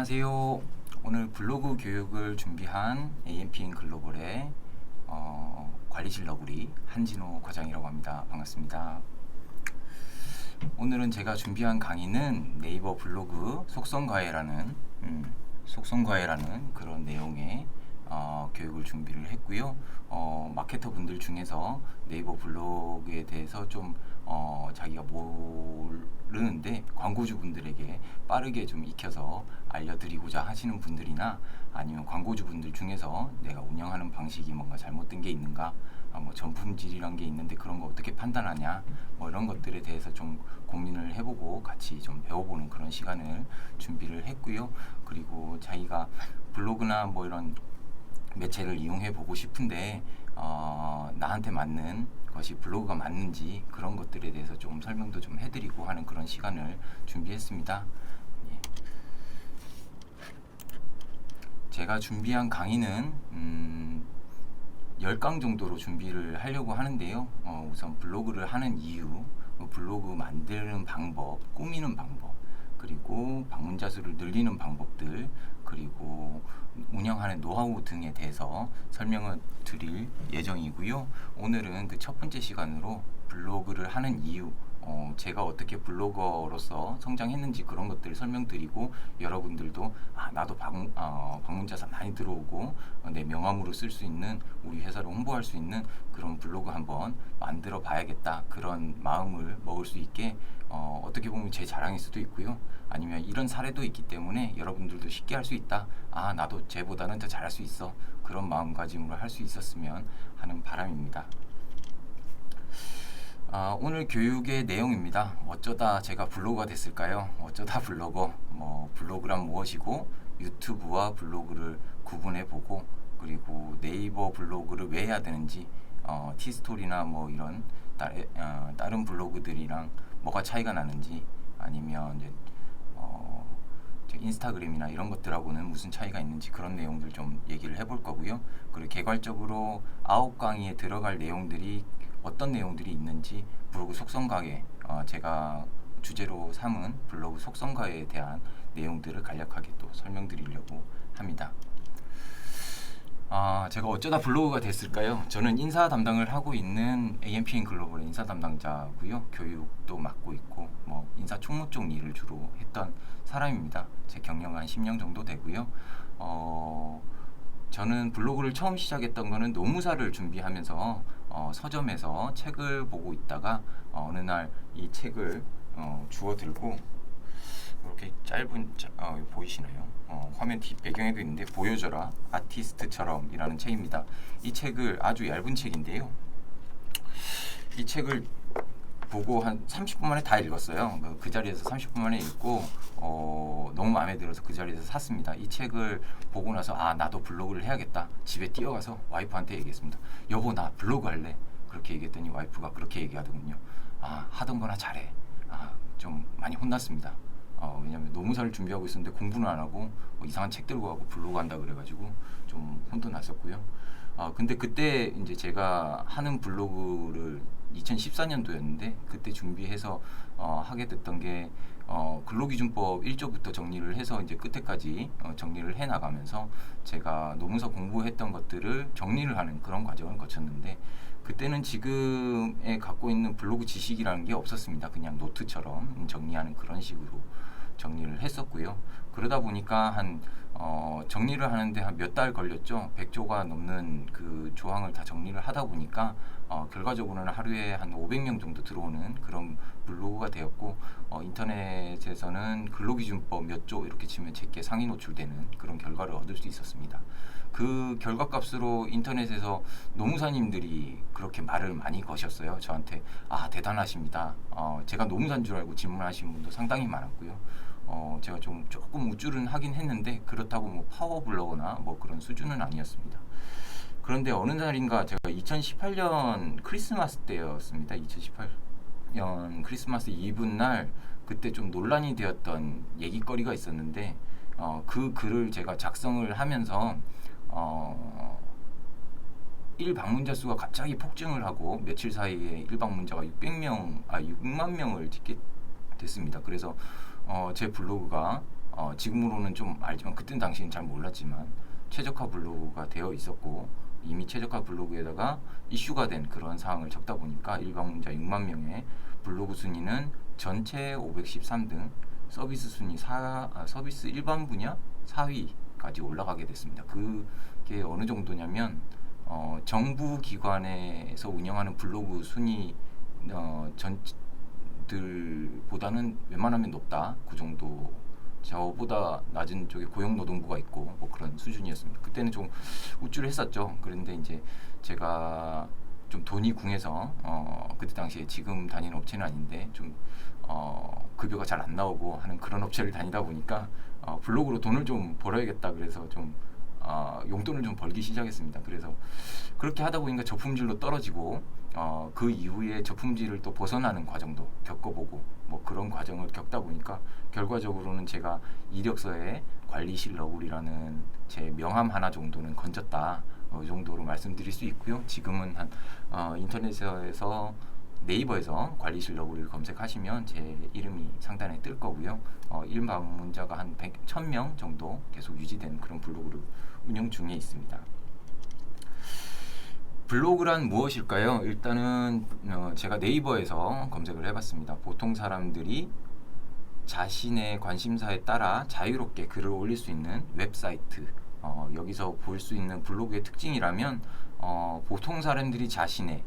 안녕하세요. 오늘 블로그 교육을 준비한 AMP인 글로벌의 관리실 너구리 한진호 과장이라고 합니다. 반갑습니다. 오늘은 제가 준비한 강의는 네이버 블로그 속성과외라는 그런 내용의 교육을 준비를 했고요. 마케터 분들 중에서 네이버 블로그에 대해서 좀 자기가 모르는데 광고주 분들에게 빠르게 좀 익혀서 알려드리고자 하시는 분들이나 아니면 광고주 분들 중에서 내가 운영하는 방식이 뭔가 잘못된 게 있는가, 뭐 전품질이란 게 있는데 그런 거 어떻게 판단하냐, 뭐 이런 것들에 대해서 좀 고민을 해보고 같이 좀 배워보는 그런 시간을 준비를 했고요. 그리고 자기가 블로그나 뭐 이런 매체를 이용해 보고 싶은데 나한테 맞는 것이 블로그가 맞는지 그런 것들에 대해서 좀 설명도 좀 해드리고 하는 그런 시간을 준비했습니다. 예. 제가 준비한 강의는 10강 정도로 준비를 하려고 하는데요. 우선 블로그를 하는 이유, 블로그 만드는 방법, 꾸미는 방법, 그리고 방문자 수를 늘리는 방법들, 그리고 운영하는 노하우 등에 대해서 설명을 드릴 예정이고요. 오늘은 그 첫 번째 시간으로 블로그를 하는 이유, 제가 어떻게 블로거로서 성장했는지 그런 것들을 설명드리고, 여러분들도 나도 방문자 수 많이 들어오고 내 명함으로 쓸 수 있는, 우리 회사를 홍보할 수 있는 그런 블로그 한번 만들어 봐야겠다, 그런 마음을 먹을 수 있게, 어떻게 보면 제 자랑일 수도 있고요. 아니면 이런 사례도 있기 때문에 여러분들도 쉽게 할 수 있다, 나도 쟤보다는 더 잘할 수 있어, 그런 마음가짐으로 할 수 있었으면 하는 바람입니다. 오늘 교육의 내용입니다. 어쩌다 제가 블로거가 됐을까요? 어쩌다 블로거, 블로그란 무엇이고, 유튜브와 블로그를 구분해보고, 그리고 네이버 블로그를 왜 해야 되는지, 티스토리나 뭐 이런 다른 블로그들이랑 뭐가 차이가 나는지, 아니면 이제 인스타그램이나 이런 것들하고는 무슨 차이가 있는지, 그런 내용들 좀 얘기를 해볼 거고요. 그리고 개괄적으로 9강의에 들어갈 내용들이 어떤 내용들이 있는지, 블로그 속성과외, 제가 주제로 삼은 블로그 속성과외에 대한 내용들을 간략하게 또 설명드리려고 합니다. 제가 어쩌다 블로그가 됐을까요? 저는 인사 담당을 하고 있는 AMP인 글로벌의 인사 담당자고요. 교육도 맡고 있고, 인사 총무 쪽 일을 주로 했던 사람입니다. 제 경력은 한 10년 정도 되고요. 저는 블로그를 처음 시작했던 거는 노무사를 준비하면서 서점에서 책을 보고 있다가 어느 날 이 책을 주워 들고, 이렇게 짧은 보이시나요? 화면 뒷 배경에도 있는데, 보여줘라 아티스트처럼 이라는 책입니다. 이 책을, 아주 얇은 책인데요, 이 책을 보고 한 30분 만에 다 읽었어요. 그 자리에서 30분 만에 읽고 너무 마음에 들어서 그 자리에서 샀습니다. 이 책을 보고 나서 나도 블로그를 해야겠다. 집에 뛰어가서 와이프한테 얘기했습니다. 여보, 나 블로그 할래. 그렇게 얘기했더니 와이프가 그렇게 얘기하더군요. 하던 거나 잘해. 좀 많이 혼났습니다. 왜냐면 노무사를 준비하고 있었는데 공부는 안 하고 이상한 책 들고 가고 블로그 한다 그래가지고 좀 혼도 났었고요. 근데 그때 이제 제가 하는 블로그를 2014년도였는데 그때 준비해서 하게 됐던 게, 근로기준법 1조부터 정리를 해서 이제 끝에까지 정리를 해 나가면서 제가 노무사 공부했던 것들을 정리를 하는 그런 과정을 거쳤는데, 그때는 지금에 갖고 있는 블로그 지식이라는 게 없었습니다. 그냥 노트처럼 정리하는 그런 식으로 정리를 했었고요. 그러다 보니까 정리를 하는데 한 몇 달 걸렸죠. 100조가 넘는 그 조항을 다 정리를 하다 보니까 결과적으로는 하루에 한 500명 정도 들어오는 그런 블로그가 되었고, 인터넷에서는 근로기준법 몇 조 이렇게 치면 제게 상위 노출되는 그런 결과를 얻을 수 있었습니다. 그 결과값으로 인터넷에서 노무사님들이 그렇게 말을 많이 거셨어요. 저한테 대단하십니다. 제가 노무사인 줄 알고 질문하신 분도 상당히 많았고요. 제가 조금 우쭐은 하긴 했는데, 그렇다고 뭐 파워블로거나 뭐 그런 수준은 아니었습니다. 그런데 어느 날인가, 제가 2018년 크리스마스 때였습니다. 2018년 크리스마스 이브 날, 그때 좀 논란이 되었던 얘기거리가 있었는데, 그 글을 제가 작성을 하면서 1방문자 수가 갑자기 폭증을 하고 며칠 사이에 1방문자가 6만 명을 찍게 됐습니다. 그래서 제 블로그가 지금으로는 좀 알지만 그땐 당시엔 잘 몰랐지만 최적화 블로그가 되어 있었고 이미 최적화 블로그에다가 이슈가 된 그런 사항을 적다 보니까 일방문자 6만 명의 블로그 순위는 전체 513등, 서비스 순위 서비스 일반 분야 4위까지 올라가게 됐습니다. 그게 어느 정도냐면 정부 기관에서 운영하는 블로그 순위 전들보다는 웬만하면 높다. 그 정도. 저보다 낮은 쪽에 고용노동부가 있고 뭐 그런 수준이었습니다. 그때는 좀 우쭐했었죠. 그런데 이제 제가 좀 돈이 궁해서 그때 당시에 지금 다니는 업체는 아닌데 좀 급여가 잘 안 나오고 하는 그런 업체를 다니다 보니까 블로그로 돈을 좀 벌어야겠다. 그래서 좀 용돈을 좀 벌기 시작했습니다. 그래서 그렇게 하다 보니까 저품질로 떨어지고 그 이후에 저품질을 또 벗어나는 과정도 겪어보고 뭐 그런 과정을 겪다 보니까 결과적으로는 제가 이력서에 관리실 너구리라는 제 명함 하나 정도는 건졌다. 이 정도로 말씀드릴 수 있고요. 지금은 한 인터넷에서 네이버에서 관리실 너구리를 검색하시면 제 이름이 상단에 뜰 거고요. 일방문자가 한 1000명 정도 계속 유지되는 그런 블로그를 운영 중에 있습니다. 블로그란 무엇일까요? 일단은 제가 네이버에서 검색을 해봤습니다. 보통 사람들이 자신의 관심사에 따라 자유롭게 글을 올릴 수 있는 웹사이트, 여기서 볼 수 있는 블로그의 특징이라면 보통 사람들이 자신의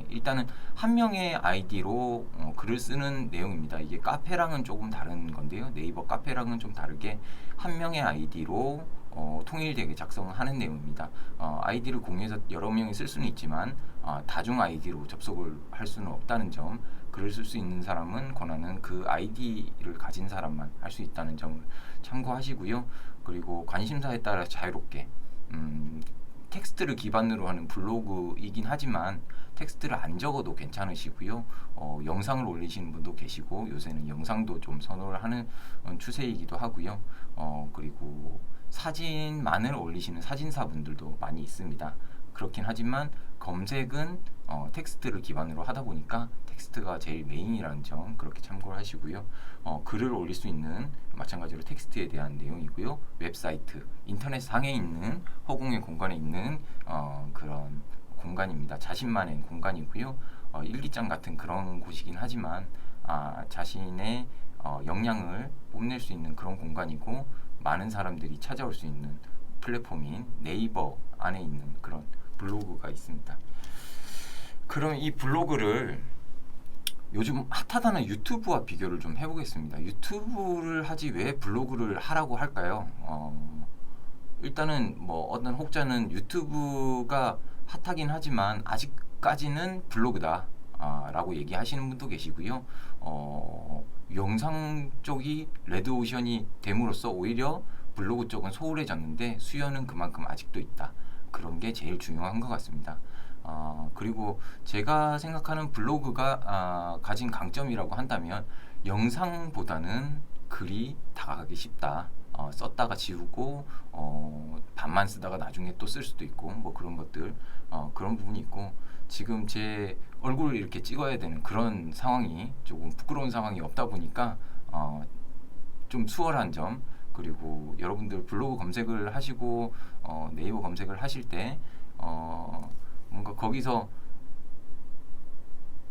일단은 한 명의 아이디로 글을 쓰는 내용입니다. 이게 카페랑은 조금 다른 건데요. 네이버 카페랑은 좀 다르게 한 명의 아이디로 통일되게 작성하는 내용입니다. 아이디를 공유해서 여러 명이 쓸 수는 있지만 다중 아이디로 접속을 할 수는 없다는 점, 글을 쓸 수 있는 사람은 권한은 그 아이디를 가진 사람만 할 수 있다는 점을 참고하시고요. 그리고 관심사에 따라 자유롭게 텍스트를 기반으로 하는 블로그이긴 하지만 텍스트를 안 적어도 괜찮으시고요. 영상을 올리시는 분도 계시고 요새는 영상도 좀 선호를 하는 추세이기도 하고요. 그리고 사진만을 올리시는 사진사분들도 많이 있습니다. 그렇긴 하지만 검색은 텍스트를 기반으로 하다 보니까 텍스트가 제일 메인이라는 점 그렇게 참고를 하시고요. 글을 올릴 수 있는 마찬가지로 텍스트에 대한 내용이고요. 웹사이트, 인터넷 상에 있는 허공의 공간에 있는 그런 공간입니다. 자신만의 공간이고요. 일기장 같은 그런 곳이긴 하지만 자신의 역량을 뽐낼 수 있는 그런 공간이고 많은 사람들이 찾아올 수 있는 플랫폼인 네이버 안에 있는 그런 블로그가 있습니다. 그럼 이 블로그를 요즘 핫하다는 유튜브와 비교를 좀 해보겠습니다. 유튜브를 하지 왜 블로그를 하라고 할까요? 일단은 뭐 어떤 혹자는 유튜브가 핫하긴 하지만 아직까지는 블로그다 라고 얘기하시는 분도 계시고요. 영상 쪽이 레드오션이 됨으로써 오히려 블로그 쪽은 소홀해졌는데 수요는 그만큼 아직도 있다. 그런 게 제일 중요한 것 같습니다. 그리고 제가 생각하는 블로그가 가진 강점이라고 한다면 영상보다는 글이 다가가기 쉽다. 썼다가 지우고 반만 쓰다가 나중에 또 쓸 수도 있고 뭐 그런 것들 그런 부분이 있고 지금 제 얼굴을 이렇게 찍어야 되는 그런 상황이 조금 부끄러운 상황이 없다 보니까 좀 수월한 점 그리고 여러분들 블로그 검색을 하시고 네이버 검색을 하실 때 뭔가 거기서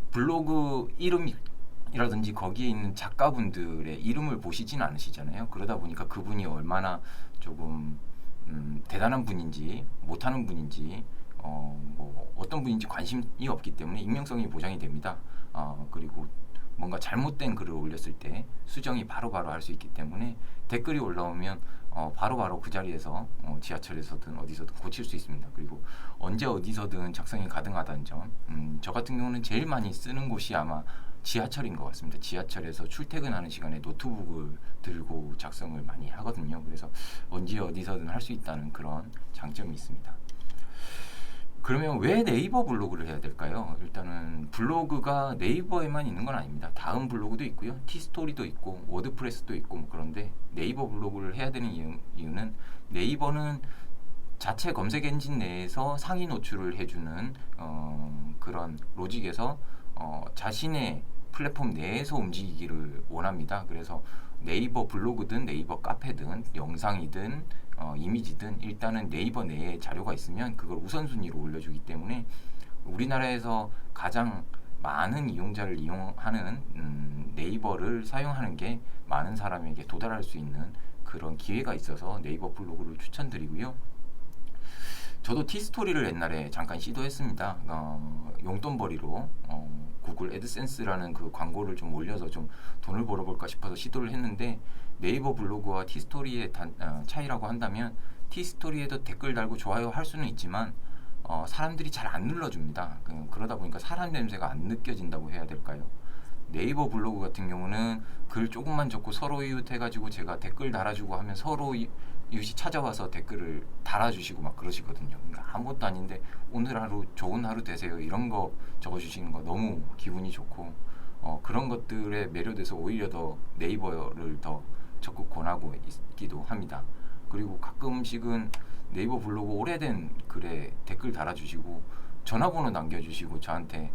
블로그 이름이라든지 거기에 있는 작가분들의 이름을 보시진 않으시잖아요. 그러다 보니까 그분이 얼마나 조금 대단한 분인지 못하는 분인지 뭐 어떤 분인지 관심이 없기 때문에 익명성이 보장이 됩니다. 그리고 뭔가 잘못된 글을 올렸을 때 수정이 바로바로 할 수 있기 때문에 댓글이 올라오면 바로바로 그 자리에서 지하철에서든 어디서든 고칠 수 있습니다. 그리고 언제 어디서든 작성이 가능하다는 점. 저 같은 경우는 제일 많이 쓰는 곳이 아마 지하철인 것 같습니다. 지하철에서 출퇴근하는 시간에 노트북을 들고 작성을 많이 하거든요. 그래서 언제 어디서든 할 수 있다는 그런 장점이 있습니다. 그러면 왜 네이버 블로그를 해야 될까요? 일단은 블로그가 네이버에만 있는 건 아닙니다. 다음 블로그도 있고요. 티스토리도 있고 워드프레스도 있고 뭐 그런데 네이버 블로그를 해야 되는 이유는 네이버는 자체 검색 엔진 내에서 상위 노출을 해주는 그런 로직에서 자신의 플랫폼 내에서 움직이기를 원합니다. 그래서 네이버 블로그든 네이버 카페든 영상이든 이미지든 일단은 네이버 내에 자료가 있으면 그걸 우선순위로 올려주기 때문에 우리나라에서 가장 많은 이용자를 이용하는 네이버를 사용하는 게 많은 사람에게 도달할 수 있는 그런 기회가 있어서 네이버 블로그를 추천드리고요. 저도 티스토리를 옛날에 잠깐 시도했습니다. 용돈벌이로 구글 애드센스라는 그 광고를 좀 올려서 좀 돈을 벌어볼까 싶어서 시도를 했는데 네이버 블로그와 티스토리의 차이라고 한다면 티스토리에도 댓글 달고 좋아요 할 수는 있지만 사람들이 잘 안 눌러줍니다. 그러다 보니까 사람 냄새가 안 느껴진다고 해야 될까요? 네이버 블로그 같은 경우는 글 조금만 적고 서로 이웃해가지고 제가 댓글 달아주고 하면 서로 이웃이 찾아와서 댓글을 달아주시고 막 그러시거든요. 그러니까 아무것도 아닌데 오늘 하루 좋은 하루 되세요 이런 거 적어주시는 거 너무 기분이 좋고 그런 것들에 매료돼서 오히려 더 네이버를 더 적극 권하고 있기도 합니다. 그리고 가끔씩은 네이버 블로그 오래된 글에 댓글 달아주시고 전화번호 남겨주시고 저한테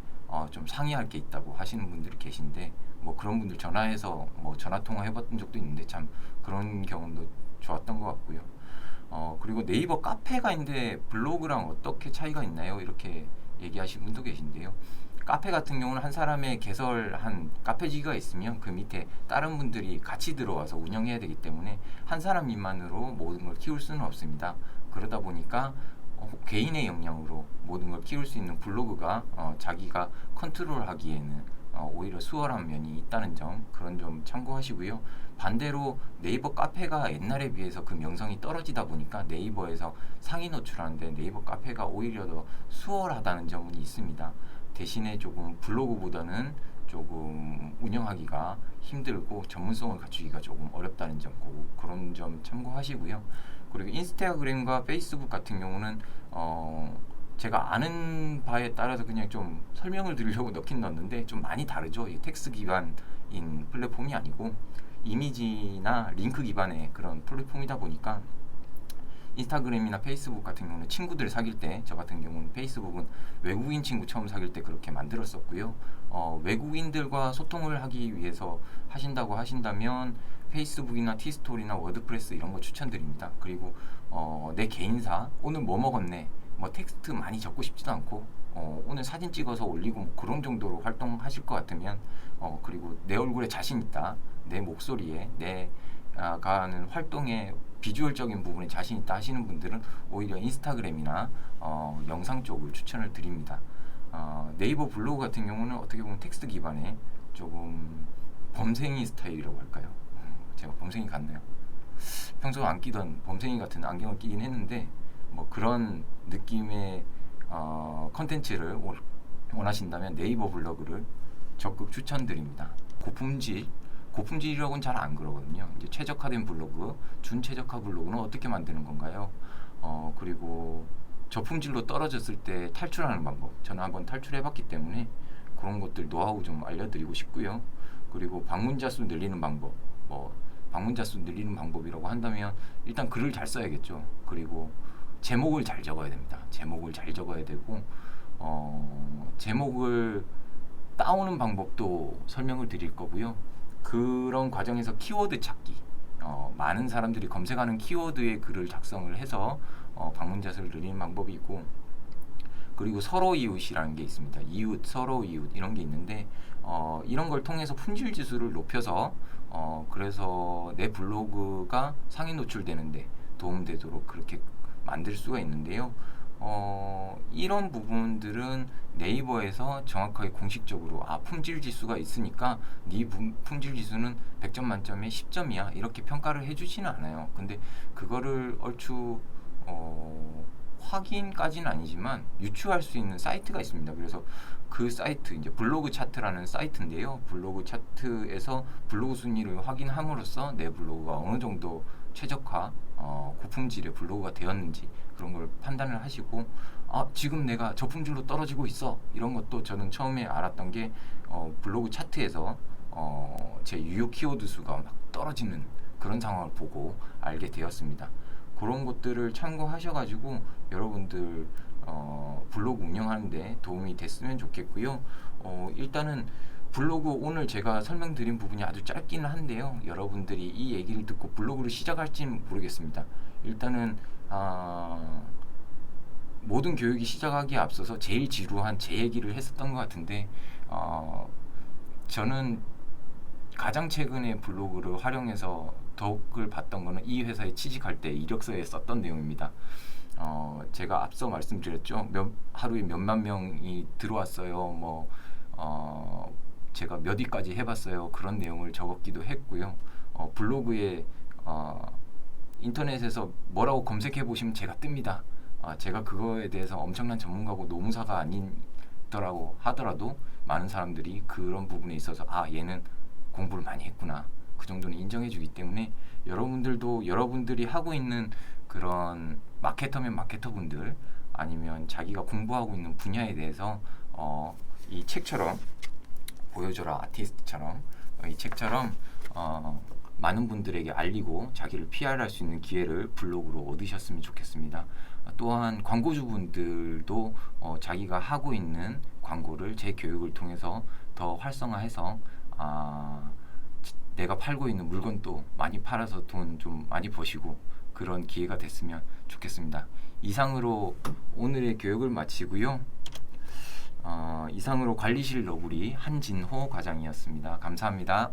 좀 상의할 게 있다고 하시는 분들이 계신데 뭐 그런 분들 전화해서 뭐 전화 통화 해봤던 적도 있는데 참 그런 경험도 좋았던 것 같고요. 그리고 네이버 카페가 있는데 블로그랑 어떻게 차이가 있나요? 이렇게 얘기하시는 분도 계신데요. 카페 같은 경우는 한 사람의 개설한 카페지가 있으면 그 밑에 다른 분들이 같이 들어와서 운영해야 되기 때문에 한 사람 일만으로 모든 걸 키울 수는 없습니다. 그러다 보니까 개인의 역량으로 모든 걸 키울 수 있는 블로그가 자기가 컨트롤하기에는 오히려 수월한 면이 있다는 점, 그런 점 참고하시고요. 반대로 네이버 카페가 옛날에 비해서 그 명성이 떨어지다 보니까 네이버에서 상위 노출하는데 네이버 카페가 오히려 더 수월하다는 점은 있습니다. 대신에 조금 블로그보다는 조금 운영하기가 힘들고 전문성을 갖추기가 조금 어렵다는 점, 그런 점 참고하시고요. 그리고 인스타그램과 페이스북 같은 경우는 제가 아는 바에 따라서 그냥 좀 설명을 드리려고 넣긴 넣었는데 좀 많이 다르죠. 이 텍스트 기반인 플랫폼이 아니고 이미지나 링크 기반의 그런 플랫폼이다 보니까 인스타그램이나 페이스북 같은 경우는 친구들 사귈 때, 저 같은 경우는 페이스북은 외국인 친구 처음 사귈 때 그렇게 만들었었고요. 외국인들과 소통을 하기 위해서 하신다고 하신다면 페이스북이나 티스토리나 워드프레스 이런 거 추천드립니다. 그리고 내 개인사, 오늘 뭐 먹었네, 뭐 텍스트 많이 적고 싶지도 않고 오늘 사진 찍어서 올리고 뭐 그런 정도로 활동하실 것 같으면 그리고 내 얼굴에 자신 있다, 내 목소리에 내가 하는 활동에 비주얼적인 부분에 자신 있다 하시는 분들은 오히려 인스타그램이나 영상 쪽을 추천을 드립니다. 네이버 블로그 같은 경우는 어떻게 보면 텍스트 기반의 조금 범생이 스타일이라고 할까요? 제가 범생이 같나요? 평소에 안 끼던 범생이 같은 안경을 끼긴 했는데 뭐 그런 느낌의 컨텐츠를 원하신다면 네이버 블로그를 적극 추천드립니다. 고품질이라고는 잘 안 그러거든요. 이제 최적화된 블로그, 준최적화 블로그는 어떻게 만드는 건가요? 그리고 저품질로 떨어졌을 때 탈출하는 방법, 저는 한번 탈출해봤기 때문에 그런 것들 노하우 좀 알려드리고 싶고요. 그리고 방문자 수 늘리는 방법, 방문자 수 늘리는 방법이라고 한다면 일단 글을 잘 써야겠죠. 그리고 제목을 잘 적어야 됩니다. 제목을 잘 적어야 되고 제목을 따오는 방법도 설명을 드릴 거고요. 그런 과정에서 키워드 찾기, 많은 사람들이 검색하는 키워드의 글을 작성을 해서 방문자 수를 늘리는 방법이 있고, 그리고 서로 이웃이라는 게 있습니다. 이웃, 서로 이웃 이런 게 있는데 이런 걸 통해서 품질 지수를 높여서 그래서 내 블로그가 상위 노출되는데 도움되도록 그렇게 만들 수가 있는데요. 이런 부분들은 네이버에서 정확하게 공식적으로 품질 지수가 있으니까 네 품질 지수는 100점 만점에 10점이야 이렇게 평가를 해주지는 않아요. 근데 그거를 얼추 확인까지는 아니지만 유추할 수 있는 사이트가 있습니다. 그래서 그 사이트, 이제 블로그 차트라는 사이트인데요. 블로그 차트에서 블로그 순위를 확인함으로써 내 블로그가 어느 정도 최적화, 고품질의 블로그가 되었는지 그런 걸 판단을 하시고, 지금 내가 저품질로 떨어지고 있어, 이런 것도 저는 처음에 알았던 게 블로그 차트에서 제 유효 키워드 수가 막 떨어지는 그런 상황을 보고 알게 되었습니다. 그런 것들을 참고하셔가지고 여러분들 블로그 운영하는데 도움이 됐으면 좋겠고요. 일단은 블로그 오늘 제가 설명드린 부분이 아주 짧기는 한데요. 여러분들이 이 얘기를 듣고 블로그를 시작할지는 모르겠습니다. 일단은 모든 교육이 시작하기에 앞서서 제일 지루한 제 얘기를 했었던 것 같은데 저는 가장 최근에 블로그를 활용해서 덕을 봤던 거는 이 회사에 취직할 때 이력서에 썼던 내용입니다. 제가 앞서 말씀드렸죠. 하루에 몇만 명이 들어왔어요. 제가 몇 위까지 해봤어요. 그런 내용을 적었기도 했고요. 블로그에 인터넷에서 뭐라고 검색해 보시면 제가 뜹니다. 제가 그거에 대해서 엄청난 전문가고 노무사가 아니더라고 하더라도 많은 사람들이 그런 부분에 있어서 얘는 공부를 많이 했구나, 그 정도는 인정해 주기 때문에 여러분들도 여러분들이 하고 있는 그런 마케터면 마케터분들 아니면 자기가 공부하고 있는 분야에 대해서 이 책처럼 보여줘라 아티스트처럼 이 책처럼 많은 분들에게 알리고 자기를 PR할 수 있는 기회를 블로그로 얻으셨으면 좋겠습니다. 또한 광고주분들도 자기가 하고 있는 광고를 제 교육을 통해서 더 활성화해서 내가 팔고 있는 물건도 많이 팔아서 돈 좀 많이 버시고 그런 기회가 됐으면 좋겠습니다. 이상으로 오늘의 교육을 마치고요. 이상으로 관리실 너구리 한진호 과장이었습니다. 감사합니다.